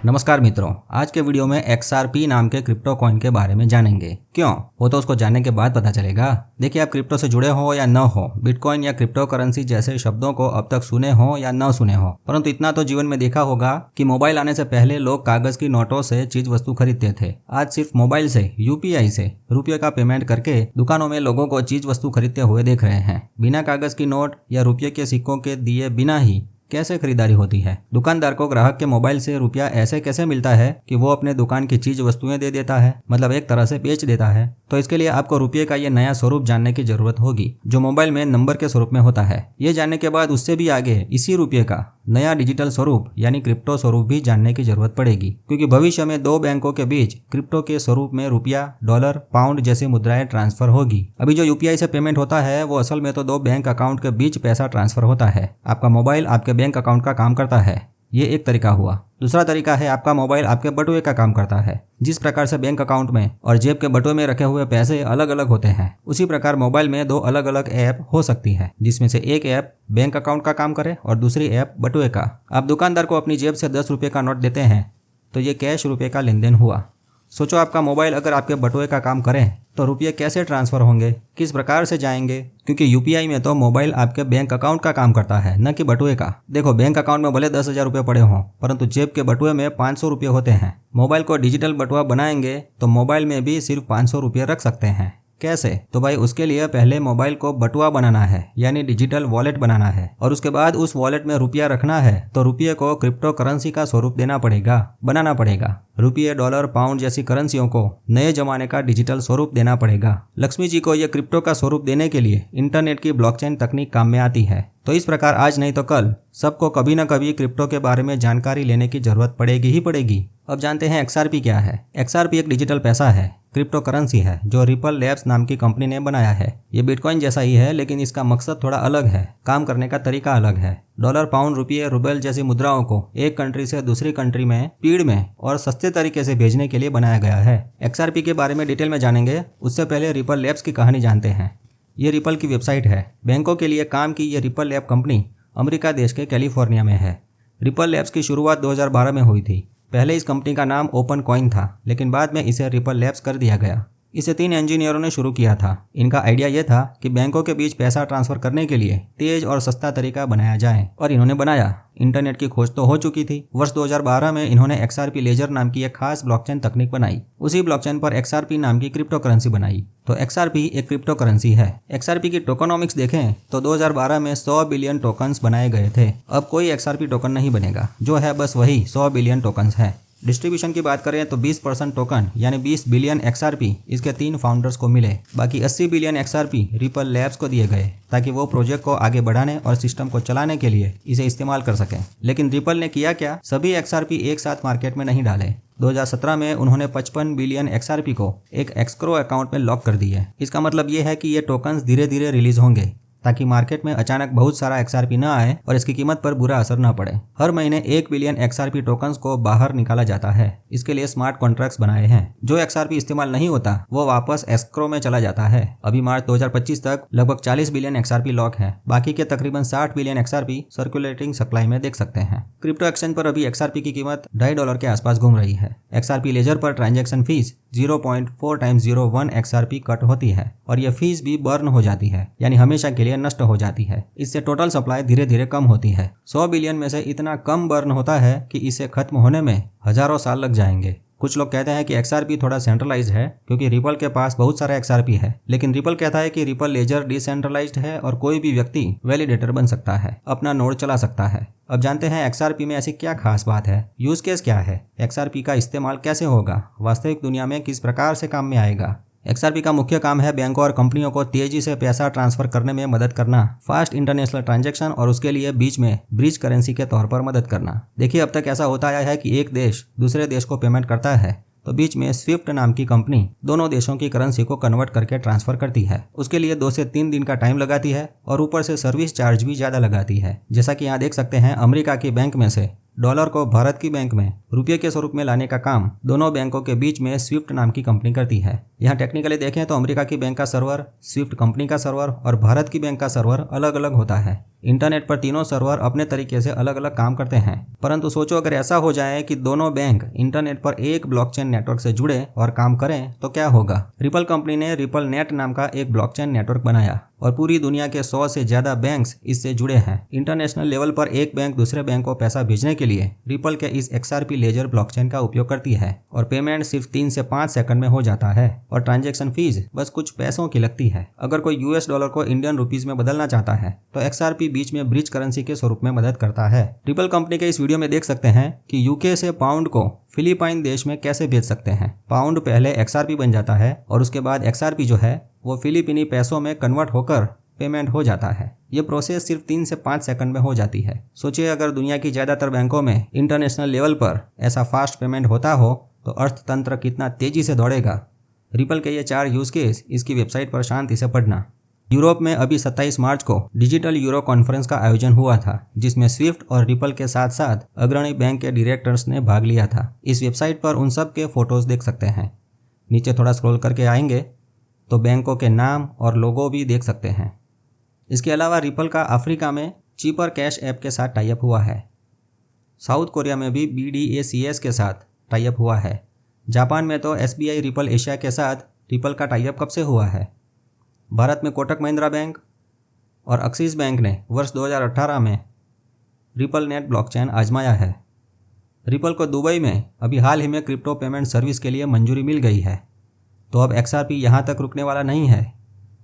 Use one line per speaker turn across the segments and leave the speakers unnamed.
नमस्कार मित्रों, आज के वीडियो में XRP नाम के क्रिप्टो कॉइन के बारे में जानेंगे। क्यों? वो तो उसको जानने के बाद पता चलेगा। देखिए, आप क्रिप्टो से जुड़े हो या न हो, बिटकॉइन या क्रिप्टो करेंसी जैसे शब्दों को अब तक सुने हो या न सुने हो, परंतु इतना तो जीवन में देखा होगा कि मोबाइल आने से पहले लोग कागज की नोटों से चीज वस्तु खरीदते थे। आज सिर्फ मोबाइल से, UPI से रुपये का पेमेंट करके दुकानों में लोगों को चीज वस्तु खरीदते हुए देख रहे हैं। बिना कागज की नोट या रुपये के सिक्कों के दिए बिना ही कैसे खरीदारी होती है? दुकानदार को ग्राहक के मोबाइल से रुपया ऐसे कैसे मिलता है कि वो अपने दुकान की चीज वस्तुएं दे देता है, मतलब एक तरह से बेच देता है। तो इसके लिए आपको रुपये का ये नया स्वरूप जानने की जरूरत होगी, जो मोबाइल में नंबर के स्वरूप में होता है। ये जानने के बाद उससे भी आगे इसी रुपये का नया डिजिटल स्वरूप यानी क्रिप्टो स्वरूप भी जानने की जरूरत पड़ेगी, क्योंकि भविष्य में दो बैंकों के बीच क्रिप्टो के स्वरूप में रुपया, डॉलर, पाउंड जैसी मुद्राएं ट्रांसफर होगी। अभी जो UPI से पेमेंट होता है वो असल में तो दो बैंक अकाउंट के बीच पैसा ट्रांसफर होता है। आपका मोबाइल आपके बैंक अकाउंट का काम करता है, ये एक तरीका हुआ। दूसरा तरीका है आपका मोबाइल आपके बटुए का काम करता है। जिस प्रकार से बैंक अकाउंट में और जेब के बटुए में रखे हुए पैसे अलग अलग होते हैं, उसी प्रकार मोबाइल में दो अलग अलग ऐप हो सकती है, जिसमें से एक ऐप बैंक अकाउंट का काम करे और दूसरी ऐप बटुए का। आप दुकानदार को अपनी जेब से 10 रुपये का नोट देते हैं तो ये कैश रुपये का लेन देन हुआ। सोचो, आपका मोबाइल अगर आपके बटुए का काम करे तो रुपये कैसे ट्रांसफर होंगे, किस प्रकार से जाएंगे? क्योंकि UPI में तो मोबाइल आपके बैंक अकाउंट का काम करता है, न कि बटुए का। देखो, बैंक अकाउंट में भले 10,000 रुपये पड़े हों, परंतु जेब के बटुए में 500 रुपये होते हैं। मोबाइल को डिजिटल बटुआ बनाएंगे तो मोबाइल में भी सिर्फ 500 रुपये रख सकते हैं। कैसे? तो भाई, उसके लिए पहले मोबाइल को बटुआ बनाना है, यानी डिजिटल वॉलेट बनाना है, और उसके बाद उस वॉलेट में रुपया रखना है तो रुपये को क्रिप्टो करेंसी का स्वरूप बनाना पड़ेगा। रुपये, डॉलर, पाउंड जैसी करेंसियों को नए जमाने का डिजिटल स्वरूप देना पड़ेगा। लक्ष्मी जी को यह क्रिप्टो का स्वरूप देने के लिए इंटरनेट की ब्लॉकचेन तकनीक काम में आती है। तो इस प्रकार आज नहीं तो कल सबको कभी न कभी क्रिप्टो के बारे में जानकारी लेने की जरूरत पड़ेगी ही पड़ेगी। अब जानते हैं XRP क्या है। XRP एक डिजिटल पैसा है, क्रिप्टो करेंसी है, जो रिपल लैब्स नाम की कंपनी ने बनाया है। ये बिटकॉइन जैसा ही है, लेकिन इसका मकसद थोड़ा अलग है, काम करने का तरीका अलग है। डॉलर, पाउंड, रुपये, रूबल जैसी मुद्राओं को एक कंट्री से दूसरी कंट्री में स्पीड में और सस्ते तरीके से भेजने के लिए बनाया गया है। XRP के बारे में डिटेल में जानेंगे, उससे पहले रिपल लैब्स की कहानी जानते हैं। ये रिपल की वेबसाइट है। बैंकों के लिए काम की ये रिपल लैब कंपनी अमेरिका देश के कैलिफोर्निया में है। रिपल लैब्स की शुरुआत 2012 में हुई थी। पहले इस कंपनी का नाम ओपन कॉइन था, लेकिन बाद में इसे रिपल लैब्स कर दिया गया। इसे 3 इंजीनियरों ने शुरू किया था। इनका आइडिया यह था कि बैंकों के बीच पैसा ट्रांसफर करने के लिए तेज और सस्ता तरीका बनाया जाए, और इन्होंने बनाया। इंटरनेट की खोज तो हो चुकी थी। वर्ष 2012 में इन्होंने XRP लेजर नाम की एक खास ब्लॉकचेन तकनीक बनाई। उसी ब्लॉकचेन पर XRP नाम की क्रिप्टो करेंसी बनाई। तो XRP एक क्रिप्टो करेंसी है। XRP की टोकनोमिक्स देखें तो 2012 में 100 बिलियन टोकन्स बनाए गए थे। अब कोई XRP टोकन नहीं बनेगा, जो है बस वही 100 बिलियन टोकन्स है। डिस्ट्रीब्यूशन की बात करें तो 20% टोकन यानी 20 बिलियन XRP इसके 3 फाउंडर्स को मिले। बाकी 80 बिलियन XRP रिपल लैब्स को दिए गए, ताकि वो प्रोजेक्ट को आगे बढ़ाने और सिस्टम को चलाने के लिए इसे इस्तेमाल कर सकें। लेकिन रिपल ने किया क्या? सभी XRP एक साथ मार्केट में नहीं डाले। 2017 में उन्होंने 55 बिलियन XRP को एक एस्क्रो अकाउंट में लॉक कर दिए। इसका मतलब ये है कि ये टोकन्स धीरे धीरे रिलीज होंगे, ताकि मार्केट में अचानक बहुत सारा XRP न आए और इसकी कीमत पर बुरा असर न पड़े। हर महीने 1 बिलियन XRP टोकन्स को बाहर निकाला जाता है। इसके लिए स्मार्ट कॉन्ट्रैक्ट्स बनाए हैं। जो XRP इस्तेमाल नहीं होता वो वापस एस्क्रो में चला जाता है। अभी मार्च 2025 तक लगभग 40 बिलियन XRP लॉक है। बाकी के तकरीबन 60 बिलियन XRP सर्कुलेटिंग सप्लाई में देख सकते हैं। क्रिप्टो एक्सचेंज पर अभी XRP की कीमत $2.5 के आसपास घूम रही है। XRP लेजर पर ट्रांजैक्शन फीस 0.4 × 01 XRP कट होती है, और यह फीस भी बर्न हो जाती है, यानी हमेशा के लिए नष्ट हो जाती है। इससे टोटल सप्लाई धीरे धीरे कम होती है। 100 बिलियन में से इतना कम बर्न होता है कि इसे खत्म होने में हजारों साल लग जाएंगे। कुछ लोग कहते हैं कि XRP थोड़ा सेंट्रलाइज्ड है, क्योंकि रिपल के पास बहुत सारा XRP है, लेकिन रिपल कहता है कि रिपल लेजर डिसेंट्रलाइज्ड है और कोई भी व्यक्ति वैलिडेटर बन सकता है, अपना नोड चला सकता है। अब जानते हैं XRP में ऐसी क्या खास बात है, यूज केस क्या है, XRP का इस्तेमाल कैसे होगा, वास्तविक दुनिया में किस प्रकार से काम में आएगा। XRP का मुख्य काम है बैंकों और कंपनियों को तेजी से पैसा ट्रांसफर करने में मदद करना, फास्ट इंटरनेशनल ट्रांजैक्शन, और उसके लिए बीच में ब्रिज करेंसी के तौर पर मदद करना। देखिए, अब तक ऐसा होता आया है कि एक देश दूसरे देश को पेमेंट करता है तो बीच में स्विफ्ट नाम की कंपनी दोनों देशों की करेंसी को कन्वर्ट करके ट्रांसफर करती है। उसके लिए 2 से 3 दिन का टाइम लगाती है और ऊपर से सर्विस चार्ज भी ज्यादा लगाती है। जैसा कि यहाँ देख सकते हैं, अमेरिका की बैंक में से डॉलर को भारत की बैंक में रुपये के स्वरूप में लाने का काम दोनों बैंकों के बीच में स्विफ्ट नाम की कंपनी करती है। यहाँ टेक्निकली देखें तो अमेरिका की बैंक का सर्वर, स्विफ्ट कंपनी का सर्वर और भारत की बैंक का सर्वर अलग अलग होता है। इंटरनेट पर तीनों सर्वर अपने तरीके से अलग अलग काम करते हैं, परंतु सोचो अगर ऐसा हो जाए कि दोनों बैंक इंटरनेट पर एक ब्लॉकचेन नेटवर्क से जुड़े और काम करें तो क्या होगा। रिपल कंपनी ने रिपल नेट नाम का एक ब्लॉकचेन नेटवर्क बनाया और पूरी दुनिया के 100 से ज्यादा बैंक्स इससे जुड़े हैं। इंटरनेशनल लेवल पर एक बैंक दूसरे बैंक को पैसा भेजने के लिए रिपल के इस XRP लेजर ब्लॉकचेन का उपयोग करती है और पेमेंट सिर्फ 3 से 5 सेकंड में हो जाता है और ट्रांजैक्शन फीस बस कुछ पैसों की लगती है। अगर कोई US डॉलर को इंडियन रुपीज में बदलना चाहता है तो XRP बीच में ब्रिज करेंसी के स्वरूप में मदद करता है। रिपल कंपनी के इस वीडियो में देख सकते हैं कि यूके से पाउंड को फिलीपाइन देश में कैसे भेज सकते हैं। पाउंड पहले XRP बन जाता है और उसके बाद XRP जो है वो फिलीपीनी पैसों में कन्वर्ट होकर पेमेंट हो जाता है। ये प्रोसेस सिर्फ 3 से 5 सेकंड में हो जाती है। सोचिए अगर दुनिया की ज़्यादातर बैंकों में इंटरनेशनल लेवल पर ऐसा फास्ट पेमेंट होता हो तो अर्थतंत्र कितना तेजी से दौड़ेगा। रिपल के ये 4 यूज केस इसकी वेबसाइट पर शांति से पढ़ना। यूरोप में अभी 27 मार्च को डिजिटल यूरो कॉन्फ्रेंस का आयोजन हुआ था जिसमें स्विफ्ट और रिपल के साथ साथ अग्रणी बैंक के डायरेक्टर्स ने भाग लिया था। इस वेबसाइट पर उन सब के फोटोज देख सकते हैं। नीचे थोड़ा स्क्रॉल करके आएंगे तो बैंकों के नाम और लोगो भी देख सकते हैं। इसके अलावा रिपल का अफ्रीका में चीपर कैश ऐप के साथ टाई अप हुआ है। साउथ कोरिया में भी BDACS के साथ टाई अप हुआ है। जापान में तो SBI रिपल एशिया के साथ रिपल का टाई अप कब से हुआ है। भारत में कोटक महिंद्रा बैंक और एक्सिस बैंक ने वर्ष 2018 में रिपल नेट ब्लॉकचेन आजमाया है। रिपल को दुबई में अभी हाल ही में क्रिप्टो पेमेंट सर्विस के लिए मंजूरी मिल गई है। तो अब XRP यहाँ तक रुकने वाला नहीं है।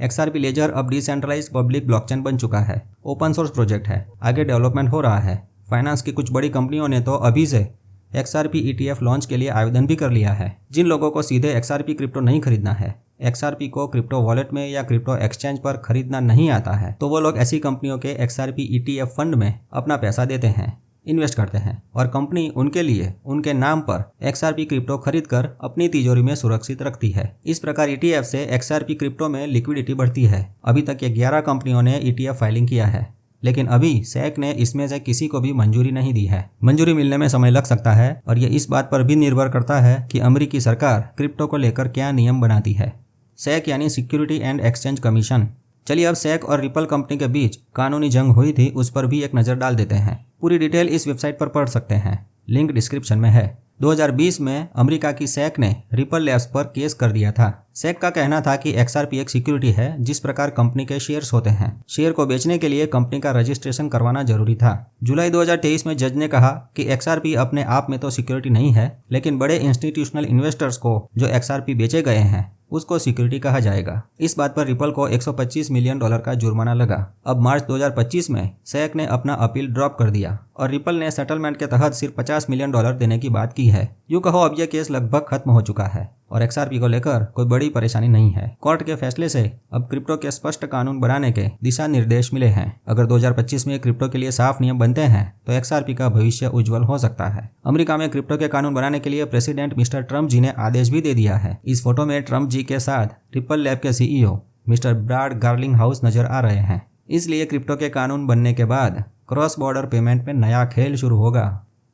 XRP लेजर अब डिसेंट्रलाइज्ड पब्लिक ब्लॉकचेन बन चुका है। ओपन सोर्स प्रोजेक्ट है, आगे डेवलपमेंट हो रहा है। फाइनेंस की कुछ बड़ी कंपनियों ने तो अभी से XRP ETF लॉन्च के लिए आवेदन भी कर लिया है। जिन लोगों को सीधे XRP क्रिप्टो नहीं खरीदना है, XRP को क्रिप्टो वॉलेट में या क्रिप्टो एक्सचेंज पर खरीदना नहीं आता है, तो वो लोग ऐसी कंपनियों के XRP ETF फंड में अपना पैसा देते हैं, इन्वेस्ट करते हैं और कंपनी उनके लिए उनके नाम पर XRP क्रिप्टो खरीद कर अपनी तिजोरी में सुरक्षित रखती है। इस प्रकार ETF से XRP क्रिप्टो में लिक्विडिटी बढ़ती है। अभी तक ये 11 कंपनियों ने ETF फाइलिंग किया है, लेकिन अभी SEC ने इसमें से किसी को भी मंजूरी नहीं दी है। मंजूरी मिलने में समय लग सकता है और ये इस बात पर भी निर्भर करता है कि अमेरिकी सरकार क्रिप्टो को लेकर क्या नियम बनाती है। SEC यानी सिक्योरिटी एंड एक्सचेंज कमीशन। चलिए अब SEC और रिपल कंपनी के बीच कानूनी जंग हुई थी उस पर भी एक नज़र डाल देते हैं। पूरी डिटेल इस वेबसाइट पर पढ़ सकते हैं, लिंक डिस्क्रिप्शन में है। 2020 में अमेरिका की SEC ने रिपल लैब्स पर केस कर दिया था। SEC का कहना था कि XRP एक सिक्योरिटी है जिस प्रकार कंपनी के शेयर्स होते हैं। शेयर को बेचने के लिए कंपनी का रजिस्ट्रेशन करवाना जरूरी था। जुलाई 2023 में जज ने कहा कि XRP अपने आप में तो सिक्योरिटी नहीं है, लेकिन बड़े इंस्टीट्यूशनल इन्वेस्टर्स को जो XRP बेचे गए हैं उसको सिक्योरिटी कहा जाएगा। इस बात पर रिपल को $125 मिलियन का जुर्माना लगा। अब मार्च 2025 में SEC ने अपना अपील ड्रॉप कर दिया और रिपल ने सेटलमेंट के तहत सिर्फ $50 मिलियन देने की बात की है। यूँ कहो अब यह केस लगभग खत्म हो चुका है और XRP को लेकर कोई बड़ी परेशानी नहीं है। कोर्ट के फैसले से अब क्रिप्टो के स्पष्ट कानून बनाने के दिशा निर्देश मिले हैं। अगर 2025 में क्रिप्टो के लिए साफ नियम बनते हैं तो XRP का भविष्य उज्जवल हो सकता है। अमेरिका में क्रिप्टो के कानून बनाने के लिए प्रेसिडेंट मिस्टर ट्रम्प जी ने आदेश भी दे दिया है। इस फोटो में ट्रम्प जी के साथ रिपल लैब के CEO मिस्टर ब्रैड गार्लिंगहाउस नजर आ रहे हैं। इसलिए क्रिप्टो के कानून बनने के बाद क्रॉस बॉर्डर पेमेंट में नया खेल शुरू होगा।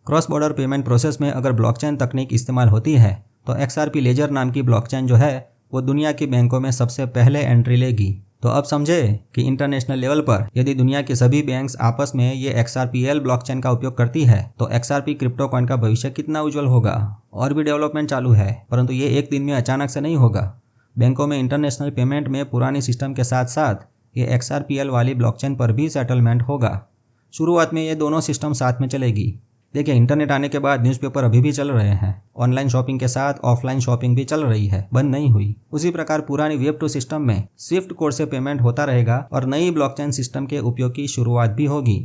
क्रॉस बॉर्डर पेमेंट प्रोसेस में अगर ब्लॉकचेन तकनीक इस्तेमाल होती है तो XRP लेजर नाम की ब्लॉकचेन जो है वो दुनिया की बैंकों में सबसे पहले एंट्री लेगी। तो अब समझे कि इंटरनेशनल लेवल पर यदि दुनिया के सभी बैंक्स आपस में ये XRPL ब्लॉकचेन का उपयोग करती है तो XRP क्रिप्टो कॉइन का भविष्य कितना उज्जवल होगा। और भी डेवलपमेंट चालू है, परंतु ये एक दिन में अचानक से नहीं होगा। बैंकों में इंटरनेशनल पेमेंट में पुरानी सिस्टम के साथ साथ ये XRPL वाली ब्लॉकचेन पर भी सेटलमेंट होगा। शुरुआत में ये दोनों सिस्टम साथ में चलेगी। देखिए, इंटरनेट आने के बाद न्यूज़पेपर अभी भी चल रहे हैं। ऑनलाइन शॉपिंग के साथ ऑफलाइन शॉपिंग भी चल रही है, बंद नहीं हुई। उसी प्रकार पुरानी वेब टू सिस्टम में स्विफ्ट कोड से पेमेंट होता रहेगा और नई ब्लॉकचेन सिस्टम के उपयोग की शुरुआत भी होगी।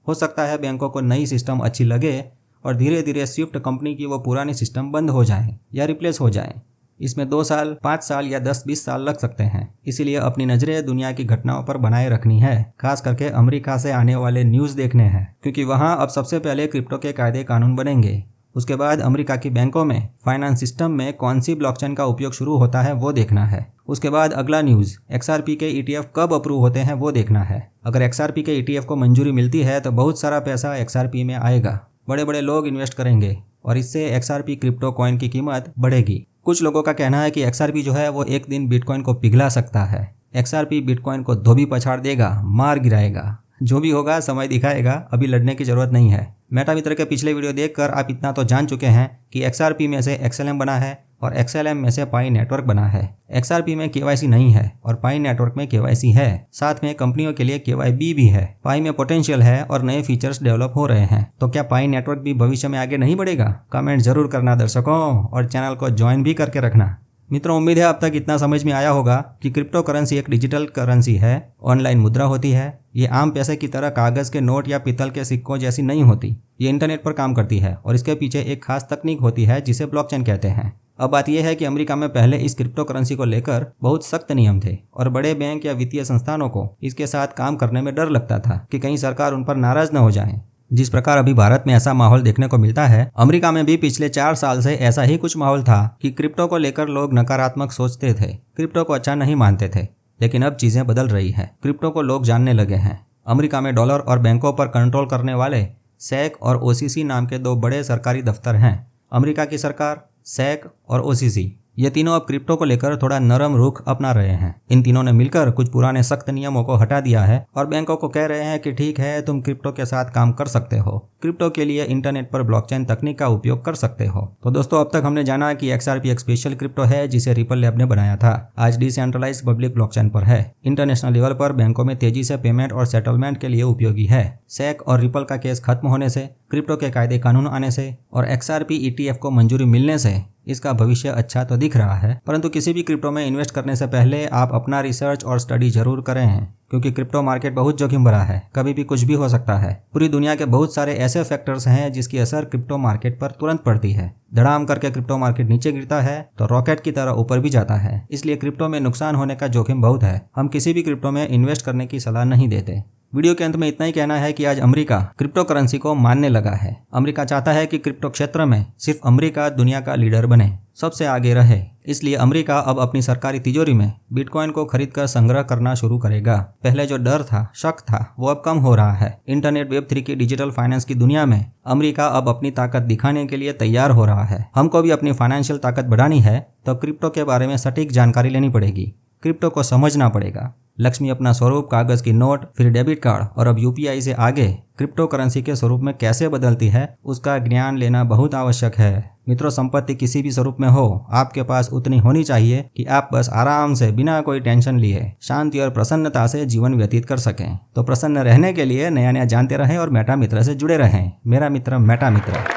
हो सकता है बैंकों को नई सिस्टम अच्छी लगे और धीरे धीरे स्विफ्ट कंपनी की वो पुरानी सिस्टम बंद हो जाए या रिप्लेस हो जाए। इसमें 2 साल, 5 साल या 10-20 साल लग सकते हैं। इसीलिए अपनी नजरें दुनिया की घटनाओं पर बनाए रखनी है, खास करके अमेरिका से आने वाले न्यूज़ देखने हैं, क्योंकि वहां अब सबसे पहले क्रिप्टो के कायदे कानून बनेंगे। उसके बाद अमेरिका की बैंकों में फाइनेंस सिस्टम में कौन सी ब्लॉकचेन का उपयोग शुरू होता है वो देखना है। उसके बाद अगला न्यूज़ XRP के ETF कब अप्रूव होते हैं वो देखना है। अगर XRP के ETF को मंजूरी मिलती है तो बहुत सारा पैसा XRP में आएगा, बड़े बड़े लोग इन्वेस्ट करेंगे और इससे XRP क्रिप्टो कॉइन की कीमत बढ़ेगी। कुछ लोगों का कहना है कि XRP जो है वो एक दिन बिटकॉइन को पिघला सकता है। XRP बिटकॉइन को धोबी पछाड़ देगा, मार गिराएगा। जो भी होगा समय दिखाएगा, अभी लड़ने की जरूरत नहीं है। मेटा मित्र के पिछले वीडियो देखकर आप इतना तो जान चुके हैं कि XRP में से XLM बना है और XLM में से पाई नेटवर्क बना है। XRP में KYC नहीं है और पाई नेटवर्क में KYC है। साथ में कंपनियों के लिए KYB भी है। पाई में पोटेंशियल है और नए फीचर्स डेवलप हो रहे हैं। तो क्या पाई नेटवर्क भी भविष्य में आगे नहीं बढ़ेगा? कमेंट जरूर करना दर्शकों, और चैनल को ज्वाइन भी करके रखना। मित्रों, उम्मीद है अब तक इतना समझ में आया होगा कि क्रिप्टो करेंसी एक डिजिटल करेंसी है, ऑनलाइन मुद्रा होती है। ये आम पैसे की तरह कागज के नोट या पीतल के सिक्कों जैसी नहीं होती। ये इंटरनेट पर काम करती है और इसके पीछे एक खास तकनीक होती है जिसे ब्लॉकचेन कहते हैं। अब बात यह है कि अमेरिका में पहले इस क्रिप्टो करेंसी को लेकर बहुत सख्त नियम थे और बड़े बैंक या वित्तीय संस्थानों को इसके साथ काम करने में डर लगता था कि कहीं सरकार उन पर नाराज न हो जाए। जिस प्रकार अभी भारत में ऐसा माहौल देखने को मिलता है, अमेरिका में भी पिछले 4 साल से ऐसा ही कुछ माहौल था कि क्रिप्टो को लेकर लोग नकारात्मक सोचते थे, क्रिप्टो को अच्छा नहीं मानते थे। लेकिन अब चीजें बदल रही है, क्रिप्टो को लोग जानने लगे हैं। अमेरिका में डॉलर और बैंकों पर कंट्रोल करने वाले SEC और OCC नाम के 2 बड़े सरकारी दफ्तर हैं। अमेरिका की सरकार, SEC और OCC, ये तीनों अब क्रिप्टो को लेकर थोड़ा नरम रुख अपना रहे हैं। इन तीनों ने मिलकर कुछ पुराने सख्त नियमों को हटा दिया है और बैंकों को कह रहे हैं कि ठीक है, तुम क्रिप्टो के साथ काम कर सकते हो, क्रिप्टो के लिए इंटरनेट पर ब्लॉकचेन तकनीक का उपयोग कर सकते हो। तो दोस्तों, अब तक हमने जाना कि XRP एक स्पेशल क्रिप्टो है जिसे रिपल लैब ने बनाया था। आज डिसेंट्रलाइज्ड पब्लिक ब्लॉकचेन पर है। इंटरनेशनल लेवल पर बैंकों में तेजी से पेमेंट और सेटलमेंट के लिए उपयोगी है। SEC और रिपल का केस खत्म होने से, क्रिप्टो के कायदे कानून आने से और XRP ETF को मंजूरी मिलने से इसका भविष्य अच्छा तो दिख रहा है। परंतु किसी भी क्रिप्टो में इन्वेस्ट करने से पहले आप अपना रिसर्च और स्टडी जरूर करें, क्योंकि क्रिप्टो मार्केट बहुत जोखिम भरा है, कभी भी कुछ भी हो सकता है। पूरी दुनिया के बहुत सारे ऐसे फैक्टर्स हैं जिसकी असर क्रिप्टो मार्केट पर तुरंत पड़ती है। धड़ाम करके क्रिप्टो मार्केट नीचे गिरता है तो रॉकेट की तरह ऊपर भी जाता है। इसलिए क्रिप्टो में नुकसान होने का जोखिम बहुत है। हम किसी भी क्रिप्टो में इन्वेस्ट करने की सलाह नहीं देते। वीडियो के अंत में इतना ही कहना है कि आज अमेरिका क्रिप्टो करेंसी को मानने लगा है। अमेरिका चाहता है कि क्रिप्टो क्षेत्र में सिर्फ अमेरिका दुनिया का लीडर बने, सबसे आगे रहे। इसलिए अमेरिका अब अपनी सरकारी तिजोरी में बिटकॉइन को खरीदकर संग्रह करना शुरू करेगा। पहले जो डर था, शक था, वो अब कम हो रहा है। इंटरनेट, Web3 की डिजिटल फाइनेंस की दुनिया में अमेरिका अब अपनी ताकत दिखाने के लिए तैयार हो रहा है। हमको भी अपनी फाइनेंशियल ताकत बढ़ानी है तो क्रिप्टो के बारे में सटीक जानकारी लेनी पड़ेगी, क्रिप्टो को समझना पड़ेगा। लक्ष्मी अपना स्वरूप कागज की नोट, फिर डेबिट कार्ड और अब UPI से आगे क्रिप्टो करेंसी के स्वरूप में कैसे बदलती है, उसका ज्ञान लेना बहुत आवश्यक है। मित्रों, संपत्ति किसी भी स्वरूप में हो, आपके पास उतनी होनी चाहिए कि आप बस आराम से, बिना कोई टेंशन लिए, शांति और प्रसन्नता से जीवन व्यतीत कर सकें। तो प्रसन्न रहने के लिए नया नया जानते रहें और मेटा मित्र से जुड़े रहें। मेरा मित्र मेटा मित्र।